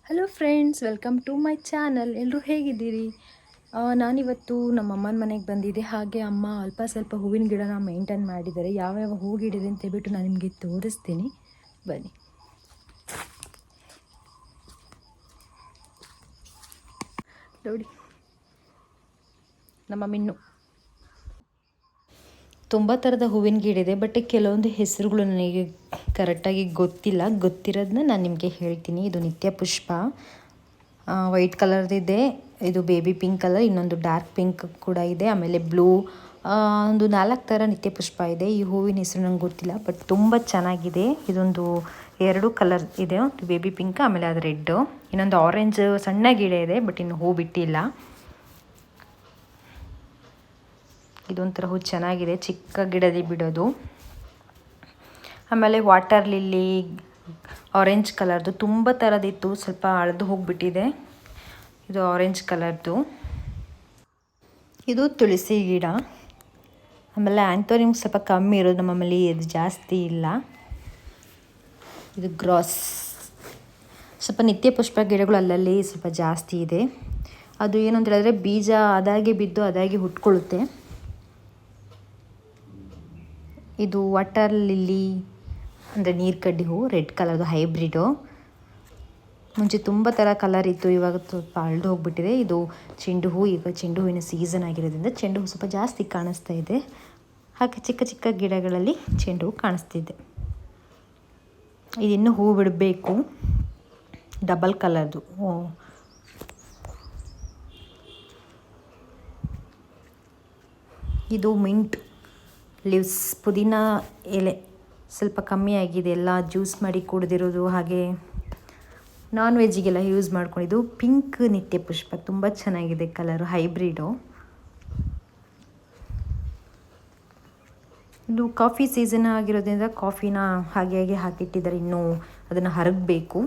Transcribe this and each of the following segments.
Hello friends, welcome to my channel. ಎಲ್ಲರೂ ಹೇಗಿದ್ದೀರಿ? ನಾನಿವತ್ತು ನಮ್ಮ ಅಮ್ಮನ ಮನೆಗೆ ಬಂದಿದ್ದೆ. ಹಾಗೆ ಅಮ್ಮ ಅಲ್ಪ ಸ್ವಲ್ಪ ಹೂವಿನ ಗಿಡನ ಮೇಂಟೈನ್ ಮಾಡಿದ್ದಾರೆ. ಯಾವ್ಯಾವ ಹೂ ಗಿಡದೆ ಅಂತ ಹೇಳ್ಬಿಟ್ಟು ನಾನು ನಿಮಗೆ ತೋರಿಸ್ತೀನಿ, ಬನ್ನಿ. ನೋಡಿ, ನಮ್ಮ ಮಿನ್ನು ತುಂಬ ಥರದ ಹೂವಿನ ಗಿಡ ಇದೆ. ಬಟ್ ಕೆಲವೊಂದು ಹೆಸರುಗಳು ನನಗೆ ಕರೆಕ್ಟಾಗಿ ಗೊತ್ತಿರೋದನ್ನ ನಾನು ನಿಮಗೆ ಹೇಳ್ತೀನಿ. ಇದು ನಿತ್ಯ ಪುಷ್ಪ, ವೈಟ್ ಕಲರ್ದಿದೆ. ಇದು ಬೇಬಿ ಪಿಂಕ್ ಕಲರ್, ಇನ್ನೊಂದು ಡಾರ್ಕ್ ಪಿಂಕ್ ಕೂಡ ಇದೆ. ಆಮೇಲೆ ಬ್ಲೂ, ಒಂದು 4 ಥರ ನಿತ್ಯ ಪುಷ್ಪ ಇದೆ. ಈ ಹೂವಿನ ಹೆಸರು ನಂಗೆ ಗೊತ್ತಿಲ್ಲ, ಬಟ್ ತುಂಬ ಚೆನ್ನಾಗಿದೆ. ಇದೊಂದು 2 ಕಲರ್ ಇದೆ, ಒಂದು ಬೇಬಿ ಪಿಂಕ್, ಆಮೇಲೆ ಅದು ರೆಡ್ಡು. ಇನ್ನೊಂದು ಆರೆಂಜ್ ಸಣ್ಣ ಗಿಡ ಇದೆ, ಬಟ್ ಇನ್ನು ಹೂ ಬಿಟ್ಟಿಲ್ಲ. ಇದೊಂಥರ ಹೂ ಚೆನ್ನಾಗಿದೆ, ಚಿಕ್ಕ ಗಿಡದಿ ಬಿಡೋದು. ಆಮೇಲೆ ವಾಟರ್ ಲಿಲ್ಲಿ ಆರೆಂಜ್ ಕಲರ್ದು ತುಂಬ ಥರದಿತ್ತು, ಸ್ವಲ್ಪ ಹಳದು ಹೋಗಿಬಿಟ್ಟಿದೆ. ಇದು ಆರೆಂಜ್ ಕಲರ್ದು. ಇದು ತುಳಸಿ ಗಿಡ. ಆಮೇಲೆ ಆ್ಯಂಥೋರಿಯಮ್ ಸ್ವಲ್ಪ ಕಮ್ಮಿ ಇರೋದು ನಮ್ಮಲ್ಲಿ, ಇದು ಜಾಸ್ತಿ ಇಲ್ಲ. ಇದು ಗ್ರಾಸ್. ಸ್ವಲ್ಪ ನಿತ್ಯ ಪುಷ್ಪ ಗಿಡಗಳು ಅಲ್ಲಲ್ಲಿ ಸ್ವಲ್ಪ ಜಾಸ್ತಿ ಇದೆ. ಅದು ಏನು ಅಂತ ಹೇಳಿದ್ರೆ ಬೀಜ ಅದಾಗಿ ಬಿದ್ದು ಅದಾಗಿ ಹುಟ್ಕೊಳ್ಳುತ್ತೆ. ಇದು ವಾಟರ್ ಲಿಲ್ಲಿ ಅಂದರೆ ನೀರು ಕಡ್ಡಿ ಹೂ, ರೆಡ್ ಕಲರ್ದು ಹೈಬ್ರಿಡು. ಮುಂಚೆ ತುಂಬ ಥರ ಕಲರ್ ಇತ್ತು, ಇವಾಗ ಸ್ವಲ್ಪ ಹಳದು ಹೋಗಿಬಿಟ್ಟಿದೆ. ಇದು ಚೆಂಡು ಹೂ. ಈಗ ಚೆಂಡು ಹೂವಿನ ಸೀಸನ್ ಆಗಿರೋದ್ರಿಂದ ಚೆಂಡು ಹೂ ಸ್ವಲ್ಪ ಜಾಸ್ತಿ ಕಾಣಿಸ್ತಾ ಇದೆ. ಹಾಗೆ ಚಿಕ್ಕ ಚಿಕ್ಕ ಗಿಡಗಳಲ್ಲಿ ಚೆಂಡು ಹೂ ಕಾಣಿಸ್ತಿದೆ. ಇದಿನ್ನೂ ಹೂ ಬಿಡಬೇಕು, ಡಬಲ್ ಕಲರ್ದು. ಇದು ಮಿಂಟ್ ಲೀವ್ಸ್, ಪುದೀನ ಎಲೆ ಸ್ವಲ್ಪ ಕಮ್ಮಿ ಆಗಿದೆ. ಎಲ್ಲ ಜ್ಯೂಸ್ ಮಾಡಿ ಕುಡಿದಿರೋದು, ಹಾಗೆ ನಾನ್ ವೆಜ್ಜಿಗೆಲ್ಲ ಯೂಸ್ ಮಾಡ್ಕೊಂಡಿದ್ದು. ಪಿಂಕ್ ನಿತ್ಯ ಪುಷ್ಪ ತುಂಬ ಚೆನ್ನಾಗಿದೆ ಕಲರು, ಹೈಬ್ರಿಡು. ಇದು ಕಾಫಿ ಸೀಸನ್ ಆಗಿರೋದ್ರಿಂದ ಕಾಫಿನ ಹಾಗೆ ಹಾಗೆ ಹಾಕಿಟ್ಟಿದ್ದಾರೆ, ಇನ್ನೂ ಅದನ್ನು ಹರಗಬೇಕು.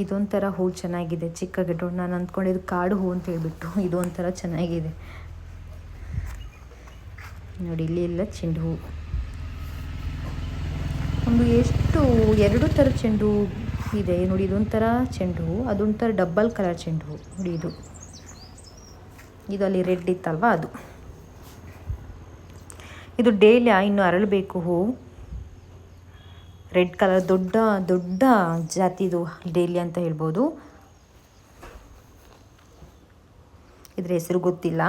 ಇದೊಂಥರ ಹೂ ಚೆನ್ನಾಗಿದೆ, ಚಿಕ್ಕ ಗಿಡ. ನಾನು ಅಂದ್ಕೊಂಡಿದ್ದು ಕಾಡು ಹೂ ಅಂತ ಹೇಳ್ಬಿಟ್ಟು, ಇದು ಒಂಥರ ಚೆನ್ನಾಗಿದೆ ನೋಡಿ. ಇಲ್ಲಿ ಎಲ್ಲ ಚೆಂಡು ಹೂ, ಒಂದು ಎಷ್ಟು 2 ಥರ ಚೆಂಡು ಹೂ ಇದೆ ನೋಡಿ. ಇದೊಂಥರ ಚೆಂಡು ಹೂ, ಅದೊಂಥರ ಡಬ್ಬಲ್ ಕಲರ್ ಚೆಂಡು ಹೂ ನೋಡಿ. ಇದು ಅಲ್ಲಿ ರೆಡ್ ಇತ್ತಲ್ವ, ಅದು. ಇದು ಡೇಲಿಯಾ, ಇನ್ನು ಅರಳಬೇಕು ಹೂ. ರೆಡ್ ಕಲರ್ ದೊಡ್ಡ ದೊಡ್ಡ ಜಾತಿದು ಡೇಲಿಯಾ ಅಂತ ಹೇಳ್ಬೋದು. ಇದ್ರ ಹೆಸರು ಗೊತ್ತಿಲ್ಲ.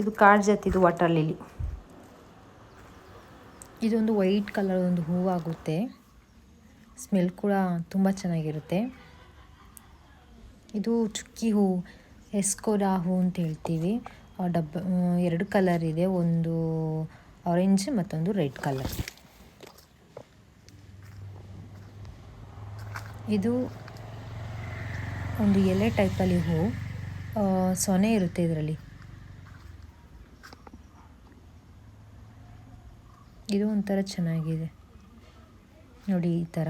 ಇದು ಕಾಡು ಜಾತಿದು ವಾಟರ್ ಲಿಲಿ. ಇದೊಂದು ವೈಟ್ ಕಲರ್ ಒಂದು ಹೂವಾಗುತ್ತೆ, ಸ್ಮೆಲ್ ಕೂಡ ತುಂಬ ಚೆನ್ನಾಗಿರುತ್ತೆ. ಇದು ಚುಕ್ಕಿ ಹೂ, ಎಸ್ಕೋಡಾ ಹೂ ಅಂತ ಹೇಳ್ತೀವಿ. 2 ಕಲರ್ ಇದೆ, ಒಂದು ಆರೆಂಜ್ ಮತ್ತೊಂದು ರೆಡ್ ಕಲರ್. ಇದು ಒಂದು ಎಲೆ ಟೈಪಲ್ಲಿ ಹೂ, ಸೊನೆ ಇರುತ್ತೆ ಇದರಲ್ಲಿ. ಇದು ಒಂಥರ ಚೆನ್ನಾಗಿದೆ ನೋಡಿ, ಈ ಥರ.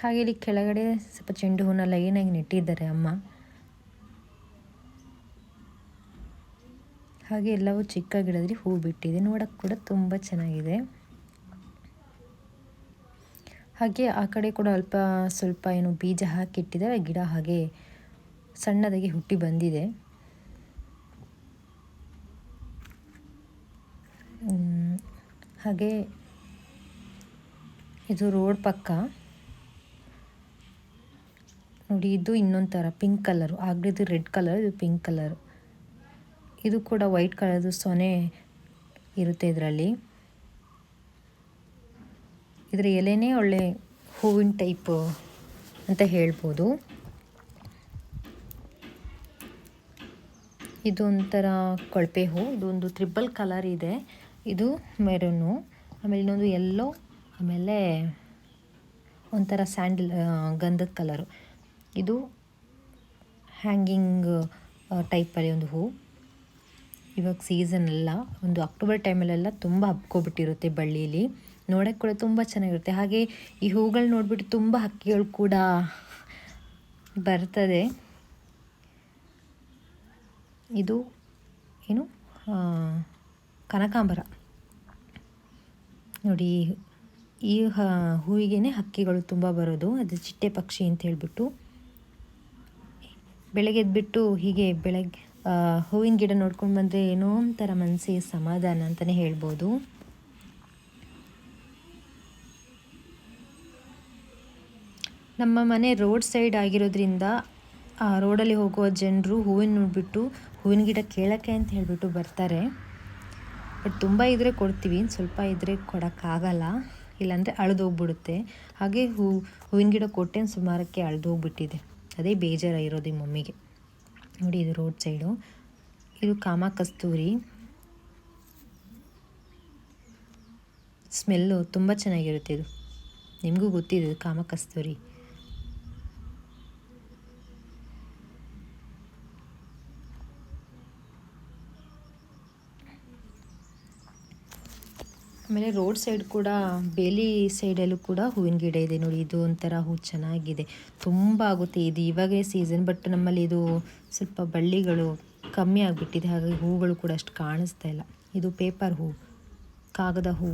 ಹಾಗೆ ಇಲ್ಲಿ ಕೆಳಗಡೆ ಸ್ವಲ್ಪ ಚೆಂಡು ಹೂನ ಲೈನಾಗಿ ನೆಟ್ಟಿದ್ದಾರೆ ಅಮ್ಮ. ಹಾಗೆ ಎಲ್ಲವೂ ಚಿಕ್ಕ ಗಿಡದಲ್ಲಿ ಹೂ ಬಿಟ್ಟಿದೆ, ನೋಡೋಕ್ಕೆ ಕೂಡ ತುಂಬ ಚೆನ್ನಾಗಿದೆ. ಹಾಗೆ ಆ ಕಡೆ ಕೂಡ ಅಲ್ಪ ಸ್ವಲ್ಪ ಏನು ಬೀಜ ಹಾಕಿಟ್ಟಿದ್ದಾರೆ, ಗಿಡ ಹಾಗೆ ಸಣ್ಣದಾಗಿ ಹುಟ್ಟಿ ಬಂದಿದೆ. ಹಾಗೆ ಇದು ರೋಡ್ ಪಕ್ಕ ನೋಡಿ. ಇದು ಇನ್ನೊಂದು ಥರ ಪಿಂಕ್ ಕಲರು, ಆಗಲಿದ್ದು ರೆಡ್ ಕಲರ್, ಇದು ಪಿಂಕ್ ಕಲರ್. ಇದು ಕೂಡ ವೈಟ್ ಕಲರ್ದು ಸೊನೆ ಇರುತ್ತೆ ಇದರಲ್ಲಿ. ಇದರ ಎಲೆನೇ ಒಳ್ಳೆ ಹೂವಿನ ಟೈಪ್ ಅಂತ ಹೇಳ್ಬೋದು. ಇದು ಒಂಥರ ಕೊಳಪೆ ಹೂ. ಇದೊಂದು ಟ್ರಿಬಲ್ ಕಲರ್ ಇದೆ, ಇದು ಮೆರೂನು, ಆಮೇಲೆ ಇನ್ನೊಂದು ಯೆಲ್ಲೋ, ಆಮೇಲೆ ಒಂಥರ ಸ್ಯಾಂಡಲ್ ಗಂಧದ ಕಲರು. ಇದು ಹ್ಯಾಂಗಿಂಗ್ ಟೈಪಲ್ಲಿ ಒಂದು ಹೂ. ಇವಾಗ ಸೀಸನ್ ಅಲ್ಲ, ಒಂದು ಅಕ್ಟೋಬರ್ ಟೈಮಲ್ಲೆಲ್ಲ ತುಂಬ ಹಬ್ಕೊಬಿಟ್ಟಿರುತ್ತೆ ಬಳ್ಳಿಯಲ್ಲಿ, ನೋಡೋಕ್ಕೆ ಕೂಡ ತುಂಬ ಚೆನ್ನಾಗಿರುತ್ತೆ. ಹಾಗೆ ಈ ಹೂಗಳು ನೋಡಿಬಿಟ್ಟು ತುಂಬ ಹಕ್ಕಿಗಳು ಕೂಡ ಬರ್ತದೆ. ಇದು ಏನು ಕನಕಾಂಬರ ನೋಡಿ. ಈ ಹೂವಿಗೆ ಹಕ್ಕಿಗಳು ತುಂಬ ಬರೋದು, ಅದು ಚಿಟ್ಟೆ ಪಕ್ಷಿ ಅಂತ ಹೇಳ್ಬಿಟ್ಟು. ಬೆಳಗ್ಗೆ ಎದ್ಬಿಟ್ಟು ಹೀಗೆ ಹೂವಿನ ಗಿಡ ನೋಡ್ಕೊಂಡು ಬಂದರೆ ಏನೋ ಒಂಥರ ಮನಸ್ಸಿಗೆ ಸಮಾಧಾನ ಅಂತಲೇ ಹೇಳ್ಬೋದು. ನಮ್ಮ ಮನೆ ರೋಡ್ ಸೈಡ್ ಆಗಿರೋದ್ರಿಂದ ಆ ರೋಡಲ್ಲಿ ಹೋಗುವ ಜನರು ಹೂವಿನ ನೋಡಿಬಿಟ್ಟು ಹೂವಿನ ಗಿಡ ಕೇಳೋಕ್ಕೆ ಅಂತ ಹೇಳಿಬಿಟ್ಟು ಬರ್ತಾರೆ. ಬಟ್ ತುಂಬ ಇದ್ದರೆ ಕೊಡ್ತೀವಿ, ಸ್ವಲ್ಪ ಇದ್ದರೆ ಕೊಡೋಕ್ಕಾಗಲ್ಲ, ಇಲ್ಲಾಂದರೆ ಅಳ್ದೋಗ್ಬಿಡುತ್ತೆ. ಹಾಗೆ ಹೂವಿನ ಗಿಡ ಕೊಟ್ಟೇನು ಸುಮಾರಕ್ಕೆ ಅಳ್ದೋಗ್ಬಿಟ್ಟಿದೆ. ಅದೇ ಬೇಜಾರಾಗಿರೋದು ಈ ಮಮ್ಮಿಗೆ. ನೋಡಿ ಇದು ರೋಡ್ ಸೈಡು, ಇದು ಕಾಮಕಸ್ತೂರಿ. ಸ್ಮೆಲ್ಲು ತುಂಬ ಚೆನ್ನಾಗಿರುತ್ತೆ. ಇದು ನಿಮಗೂ ಗೊತ್ತಿದೆ, ಕಾಮಕಸ್ತೂರಿ. ಆಮೇಲೆ ರೋಡ್ ಸೈಡ್ ಕೂಡ, ಬೇಲಿ ಸೈಡಲ್ಲೂ ಕೂಡ ಹೂವಿನ ಗಿಡ ಇದೆ ನೋಡಿ. ಇದು ಒಂಥರ ಹೂ ಚೆನ್ನಾಗಿದೆ, ತುಂಬ ಆಗುತ್ತೆ. ಇದು ಇವಾಗೇ ಸೀಸನ್, ಬಟ್ ನಮ್ಮಲ್ಲಿ ಇದು ಸ್ವಲ್ಪ ಬಳ್ಳಿಗಳು ಕಮ್ಮಿ ಆಗಿಬಿಟ್ಟಿದೆ, ಹಾಗಾಗಿ ಹೂಗಳು ಕೂಡ ಅಷ್ಟು ಕಾಣಿಸ್ತಾ ಇಲ್ಲ. ಇದು ಪೇಪರ್ ಹೂ, ಕಾಗದ ಹೂ.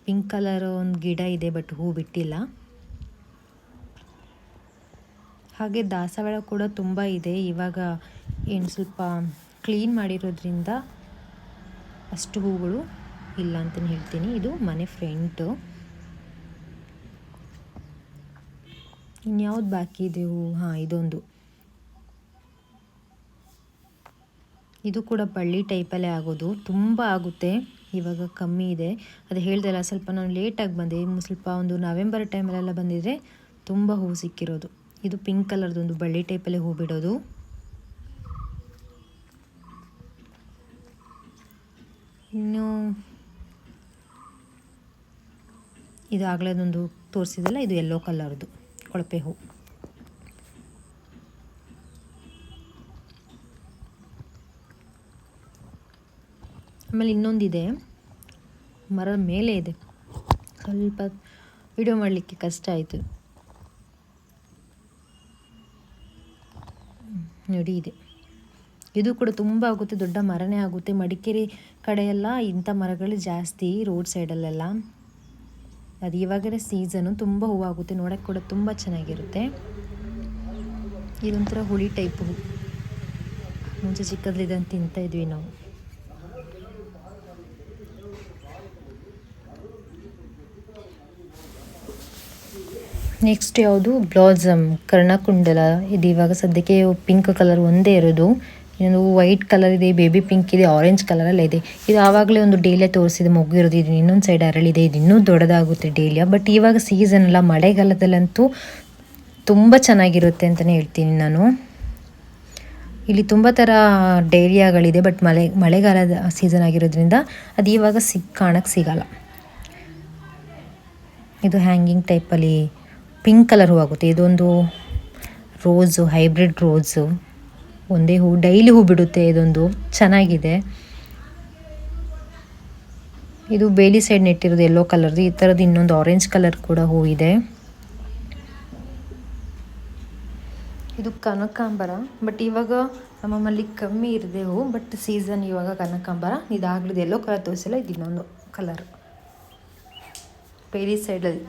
ಪಿಂಕ್ ಕಲರ್ ಒಂದು ಗಿಡ ಇದೆ, ಬಟ್ ಹೂ ಬಿಟ್ಟಿಲ್ಲ. ಹಾಗೆ ದಾಸವಾಳ ಕೂಡ ತುಂಬ ಇದೆ. ಇವಾಗ ಏನು ಸ್ವಲ್ಪ ಕ್ಲೀನ್ ಮಾಡಿರೋದ್ರಿಂದ ಅಷ್ಟು ಹೂಗಳು ಇಲ್ಲ ಅಂತಲೇ ಹೇಳ್ತೀನಿ. ಇದು ಮನೆ ಫ್ರಂಟು. ಇನ್ಯಾವುದು ಬಾಕಿ ಇದೆ ಹೂ? ಇದೊಂದು, ಇದು ಕೂಡ ಬಳ್ಳಿ ಟೈಪಲ್ಲೇ ಆಗೋದು, ತುಂಬ ಆಗುತ್ತೆ. ಇವಾಗ ಕಮ್ಮಿ ಇದೆ, ಅದು ಹೇಳ್ದಲ್ಲ, ಸ್ವಲ್ಪ ನಾನು ಲೇಟಾಗಿ ಬಂದೆ. ಸ್ವಲ್ಪ ಒಂದು ನವೆಂಬರ್ ಟೈಮಲ್ಲೆಲ್ಲ ಬಂದಿದ್ರೆ ತುಂಬ ಹೂ ಸಿಕ್ಕಿರೋದು. ಇದು ಪಿಂಕ್ ಕಲರ್ದೊಂದು ಬಳ್ಳಿ ಟೈಪಲ್ಲೇ ಹೂ ಬಿಡೋದು. ಇನ್ನು ಇದು ಆಗಲೇದೊಂದು ತೋರಿಸಿದಲ್ಲ, ಇದು ಯೆಲ್ಲೋ ಕಲರ್ದು ಕೊಳಪೆ ಹೂ. ಆಮೇಲೆ ಇನ್ನೊಂದಿದೆ, ಮರದ ಮೇಲೆ ಇದೆ, ಸ್ವಲ್ಪ ವಿಡಿಯೋ ಮಾಡಲಿಕ್ಕೆ ಕಷ್ಟ ಆಯಿತು. ನೋಡಿ ಇದೆ, ಇದು ಕೂಡ ತುಂಬ ಆಗುತ್ತೆ, ದೊಡ್ಡ ಮರನೇ ಆಗುತ್ತೆ. ಮಡಿಕೇರಿ ಕಡೆಯೆಲ್ಲ ಇಂಥ ಮರಗಳು ಜಾಸ್ತಿ, ರೋಡ್ ಸೈಡಲ್ಲೆಲ್ಲ. ಅದು ಇವಾಗಲೇ ಸೀಸನು, ತುಂಬ ಹೂವಾಗುತ್ತೆ, ನೋಡೋಕ್ಕೆ ಕೂಡ ತುಂಬ ಚೆನ್ನಾಗಿರುತ್ತೆ. ಇದೊಂಥರ ಹುಳಿ ಟೈಪ್ ಹೂ, ಮುಂಚೆ ಚಿಕ್ಕದ್ಲಿದಂತ ತಿಂತಾ ಇದ್ವಿ ನಾವು. ನೆಕ್ಸ್ಟ್ ಯಾವುದು ಬ್ಲಾಸಮ್, ಕರ್ಣಕುಂಡಲ. ಇದು ಇವಾಗ ಸದ್ಯಕ್ಕೆ ಪಿಂಕ್ ಕಲರ್ ಒಂದೇ ಇರೋದು. ಇನ್ನೊಂದು ವೈಟ್ ಕಲರ್ ಇದೆ, ಬೇಬಿ ಪಿಂಕ್ ಇದೆ, ಆರೆಂಜ್ ಕಲರಲ್ಲ ಇದೆ. ಇದು ಆವಾಗಲೇ ಒಂದು ಡೇಲಿಯಾ ತೋರಿಸಿದೆ, ಮೊಗ್ಗಿರೋದು. ಇದು ಇನ್ನೊಂದು ಸೈಡ್ ಅರಳಿದೆ, ಇದು ಇನ್ನೂ ದೊಡ್ಡದಾಗುತ್ತೆ ಡೇಲಿಯಾ. ಬಟ್ ಇವಾಗ ಸೀಸನ್ ಅಲ್ಲ, ಮಳೆಗಾಲದಲ್ಲಂತೂ ತುಂಬ ಚೆನ್ನಾಗಿರುತ್ತೆ ಅಂತಲೇ ಹೇಳ್ತೀನಿ ನಾನು. ಇಲ್ಲಿ ತುಂಬ ಥರ ಡೇಲಿಯಾಗಳಿದೆ, ಬಟ್ ಮಳೆಗಾಲದ ಸೀಸನ್ ಆಗಿರೋದ್ರಿಂದ ಅದು ಇವಾಗ ಕಾಣಕ್ಕೆ ಸಿಗಲ್ಲ. ಇದು ಹ್ಯಾಂಗಿಂಗ್ ಟೈಪಲ್ಲಿ ಪಿಂಕ್ ಕಲರ್ ಹೂ ಆಗುತ್ತೆ. ಇದೊಂದು ರೋಸು, ಹೈಬ್ರಿಡ್ ರೋಸು, ಒಂದೇ ಹೂ, ಡೈಲಿ ಹೂ ಬಿಡುತ್ತೆ. ಇದೊಂದು ಚೆನ್ನಾಗಿದೆ. ಇದು ಬೇಲಿ ಸೈಡ್ ನೆಟ್ಟಿರೋದು ಯೆಲ್ಲೋ ಕಲರ್ದು. ಈ ಥರದ್ದು ಇನ್ನೊಂದು ಆರೆಂಜ್ ಕಲರ್ ಕೂಡ ಹೂ ಇದೆ. ಇದು ಕನಕಾಂಬರ, ಬಟ್ ಇವಾಗ ನಮ್ಮಲ್ಲಿ ಕಮ್ಮಿ ಇರದೆ ಹೂ, ಬಟ್ ಸೀಸನ್ ಇವಾಗ ಕನಕಾಂಬರ. ಇದಾಗ್ಲದು ಯೆಲ್ಲೋ ಕಲರ್ ತೋರಿಸಿಲ್ಲ, ಇದು ಇನ್ನೊಂದು ಕಲರ್ ಬೇಲಿ ಸೈಡಲ್ಲಿ.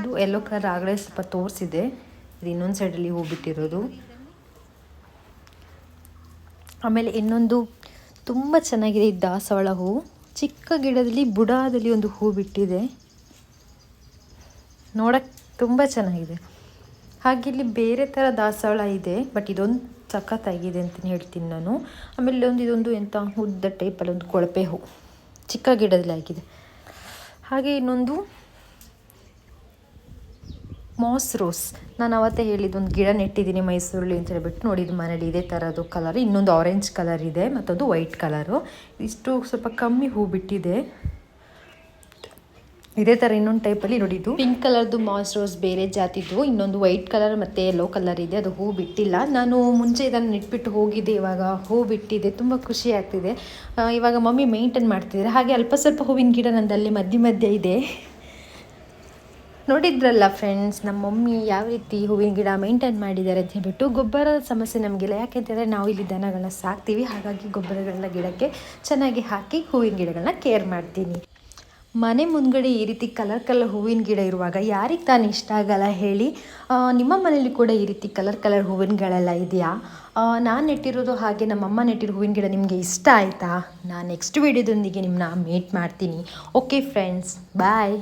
ಇದು ಯೆಲ್ಲೋ ಕಲರ್ ಆಗಲೇ ಸ್ವಲ್ಪ ತೋರಿಸಿದೆ, ಇದು ಇನ್ನೊಂದು ಸೈಡಲ್ಲಿ ಹೂ ಬಿಟ್ಟಿರೋದು. ಆಮೇಲೆ ಇನ್ನೊಂದು ತುಂಬ ಚೆನ್ನಾಗಿದೆ, ಈ ದಾಸವಾಳ ಹೂ. ಚಿಕ್ಕ ಗಿಡದಲ್ಲಿ ಬುಡದಲ್ಲಿ ಒಂದು ಹೂ ಬಿಟ್ಟಿದೆ, ನೋಡೋಕ್ಕೆ ತುಂಬ ಚೆನ್ನಾಗಿದೆ. ಹಾಗೆ ಇಲ್ಲಿ ಬೇರೆ ಥರ ದಾಸವಾಳ ಇದೆ, ಬಟ್ ಇದೊಂದು ಸಖತ್ತಾಗಿದೆ ಅಂತಲೇ ಹೇಳ್ತೀನಿ ನಾನು. ಆಮೇಲೆ ಇದೊಂದು ಎಂಥ ಉದ್ದ ಟೈಪಲ್ಲಿ ಒಂದು ಕೊಳಪೆ ಹೂ, ಚಿಕ್ಕ ಗಿಡದಲ್ಲಿ ಆಗಿದೆ. ಹಾಗೆ ಇನ್ನೊಂದು ಮಾಸ್ ರೋಸ್, ನಾನು ಅವತ್ತೇ ಹೇಳಿದ್ದು, ಒಂದು ಗಿಡ ನೆಟ್ಟಿದ್ದೀನಿ ಮೈಸೂರಲ್ಲಿ ಅಂತ ಹೇಳ್ಬಿಟ್ಟು. ನೋಡಿ, ಇದು ಮನೇಲಿ ಇದೇ ಥರದ್ದು ಕಲರ್. ಇನ್ನೊಂದು ಆರೆಂಜ್ ಕಲರ್ ಇದೆ, ಮತ್ತೊಂದು ವೈಟ್ ಕಲರು. ಇಷ್ಟು ಸ್ವಲ್ಪ ಕಮ್ಮಿ ಹೂ ಬಿಟ್ಟಿದೆ. ಇದೇ ಥರ ಇನ್ನೊಂದು ಟೈಪಲ್ಲಿ ನೋಡಿ, ಇದು ಪಿಂಕ್ ಕಲರ್ದು ಮಾಸ್ ರೋಸ್ ಬೇರೆ ಜಾತಿದ್ದು. ಇನ್ನೊಂದು ವೈಟ್ ಕಲರ್ ಮತ್ತು ಯೆಲ್ಲೋ ಕಲರ್ ಇದೆ, ಅದು ಹೂ ಬಿಟ್ಟಿಲ್ಲ. ನಾನು ಮುಂಚೆ ಇದನ್ನು ನೆಟ್ಬಿಟ್ಟು ಹೋಗಿದ್ದೆ, ಇವಾಗ ಹೂ ಬಿಟ್ಟಿದೆ, ತುಂಬ ಖುಷಿ ಆಗ್ತಿದೆ. ಇವಾಗ ಮಮ್ಮಿ ಮೇಂಟೈನ್ ಮಾಡ್ತಿದ್ದಾರೆ. ಹಾಗೆ ಅಲ್ಪ ಸ್ವಲ್ಪ ಹೂವಿನ ಗಿಡ ನಂದಲ್ಲಿ ಮಧ್ಯೆ ಇದೆ. ನೋಡಿದ್ರಲ್ಲ ಫ್ರೆಂಡ್ಸ್, ನಮ್ಮ ಮಮ್ಮಿ ಯಾವ ರೀತಿ ಹೂವಿನ ಗಿಡ ಮೇಂಟೈನ್ ಮಾಡಿದ್ದಾರೆ ಅಂತ ಹೇಳ್ಬಿಟ್ಟು. ಗೊಬ್ಬರದ ಸಮಸ್ಯೆ ನಮಗಿಲ್ಲ, ಯಾಕೆಂತಂದರೆ ನಾವು ಇಲ್ಲಿ ದನಗಳನ್ನ ಸಾಕ್ತೀವಿ. ಹಾಗಾಗಿ ಗೊಬ್ಬರಗಳನ್ನ ಗಿಡಕ್ಕೆ ಚೆನ್ನಾಗಿ ಹಾಕಿ ಹೂವಿನ ಗಿಡಗಳನ್ನ ಕೇರ್ ಮಾಡ್ತೀನಿ. ಮನೆ ಮುಂದ್ಗಡೆ ಈ ರೀತಿ ಕಲರ್ ಹೂವಿನ ಗಿಡ ಇರುವಾಗ ಯಾರಿಗೆ ತಾನು ಇಷ್ಟ ಆಗಲ್ಲ ಹೇಳಿ. ನಿಮ್ಮ ಮನೇಲಿ ಕೂಡ ಈ ರೀತಿ ಕಲರ್ ಹೂವಿನಗಳೆಲ್ಲ ಇದೆಯಾ? ನಾನು ನೆಟ್ಟಿರೋದು ಹಾಗೆ ನಮ್ಮಮ್ಮ ನೆಟ್ಟಿರೋ ಹೂವಿನ ಗಿಡ ನಿಮಗೆ ಇಷ್ಟ ಆಯಿತಾ? ನಾನು ನೆಕ್ಸ್ಟ್ ವೀಡಿಯೋದೊಂದಿಗೆ ನಿಮ್ಮನ್ನ ಮೀಟ್ ಮಾಡ್ತೀನಿ. ಓಕೆ ಫ್ರೆಂಡ್ಸ್, ಬಾಯ್.